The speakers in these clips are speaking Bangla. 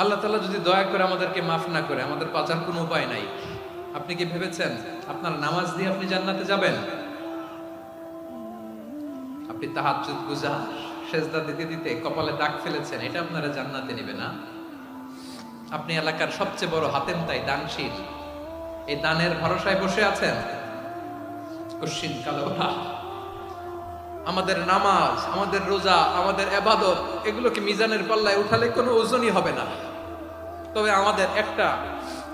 আল্লাহ তাআলা যদি দয়া করে আমাদেরকে মাফ না করে, আমাদের বাঁচার কোনো উপায় নাই। আপনি কি ভেবেছেন আপনার নামাজ দিয়ে আপনি জান্নাতে যাবেন? আপনি তাহাজ্জুদ গুজার সেজদা দিতে দিতে কপালে দাগ ফেলেছেন, এটা আপনারা জান্নাতে নেবে না? আপনি এলাকার সবচেয়ে বড় হাতেম তাই দানশীল, এই দানের ভরসায় বসে আছেন। কশিন কালো আমাদের নামাজ, আমাদের রোজা, আমাদের ইবাদত, এগুলোকে মিজানের পাল্লায় উঠালে কোনো ওজনই হবে না। তবে আমাদের একটা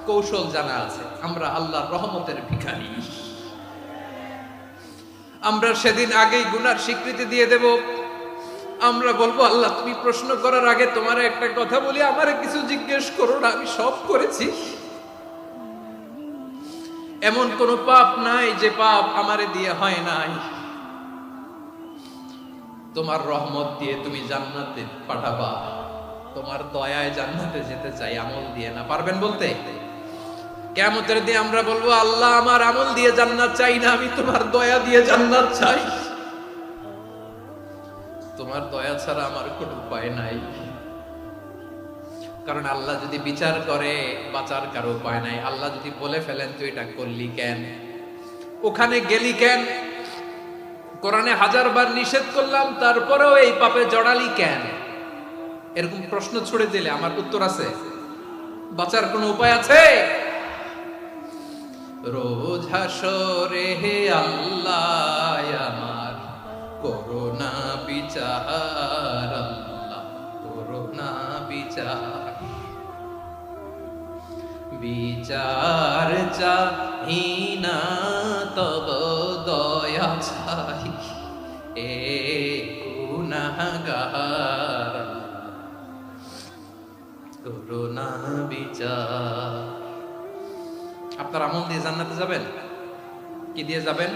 কৌশল জানা আছে, আমরা আল্লাহর রহমতের ভিখারি। আমরা সেদিন আগেই গুনার স্বীকৃতি দিয়ে দেব। আমরা বলবো, আল্লাহ তুমি প্রশ্ন করার আগে তোমার একটা কথা বলি, আমারে কিছু জিজ্ঞেস করো না, আমি সব করেছি। এমন কোন পাপ নাই যে পাপ আমারে দিয়ে হয় নাই। তোমার রহমত দিয়ে তুমি জান্নাতে পাঠাবা, তোমার দয়ায় জান্নাতে যেতে চাই, আমল দিয়ে না। পারবেন বলতে? কিয়ামতের দিন আমরা বলবো, আল্লাহ আমার আমল দিয়ে জান্নাত চাই না, আমি তোমার দয়া দিয়ে জান্নাত চাই। তোমার দয়া ছাড়া আমার কোনো উপায় নাই। কারণ আল্লাহ যদি বিচার করে, বাঁচার কারো উপায় নাই। আল্লাহ যদি বলে ফেলেন তুই এটা করলি কেন, ওখানে গেলি কেন, কোরআনে 1000 বার নিষেধ করলাম তারপরেও এই পাপে জড়ালি কেন, এরকম প্রশ্ন ছুড়ে দিলে আমার উত্তর আছে? বাঁচার কোনো উপায় আছে? রোজ হাসরে হে আল্লাহ আমার করোনা বিচার, আল্লাহ করোনা বিচার। বিচার চাহি না তব দয়া চাই, এ গুনাহগার করোনা বিচার। আপনার আমল দিয়ে জান্নাতে যাবেন? কি দিয়ে যাবেন?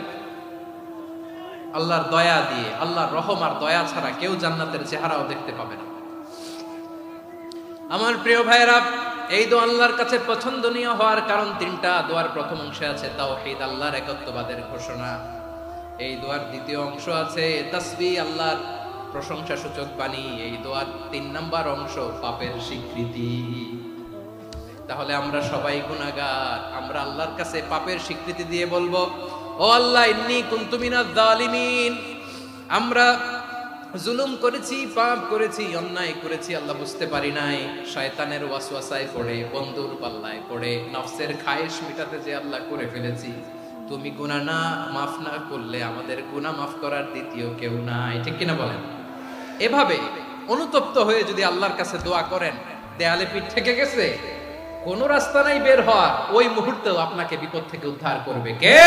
আল্লাহর দয়া দিয়ে। আল্লাহর রহম আর দয়া ছাড়া কেউ জান্নাতের চেহারাও দেখতে পাবে না। আমার প্রিয় ভাইরা, এই দোয়া আল্লাহর কাছে পছন্দনীয় হওয়ার কারণ তিনটা। দোয়ার প্রথম অংশে আছে তাওহীদ, আল্লাহর একত্ববাদের ঘোষণা। এই দোয়ার দ্বিতীয় অংশ আছে তাসবিহ, আল্লাহর প্রশংসা সূচক বাণী। এই দোয়ার 3 নাম্বার অংশ পাপের স্বীকৃতি। তাহলে আমরা সবাই গুনাহগার। আমরা আল্লাহর কাছে পাপের স্বীকৃতি দিয়ে বলবো, ও আল্লাহ ইন্নী কুনতু মিনাজ জালিমিন, আমরা জুলুম করেছি, পাপ করেছি, অন্যায় করেছি, আল্লাহ বুঝতে পারি নাই। শয়তানের ওয়াসওয়াসায় পড়ে, বন্ধুর পাল্লায় পড়ে, নফসের খায়েশ মিটাতে যে আল্লাহ করে ফেলেছি। তুমি গুনাহ না মাফ না করলে আমাদের গুনাহ মাফ করার দ্বিতীয় কেউ নাই। ঠিক কিনা বলেন? এভাবে অনুতপ্ত হয়ে যদি আল্লাহর কাছে দোয়া করেন, দেয়ালে পিঠ থেকে গেছে, কোন রাস্তা নাই বের হওয়ার, ওই মুহূর্তেও আপনাকে বিপদ থেকে উদ্ধার করবে কে?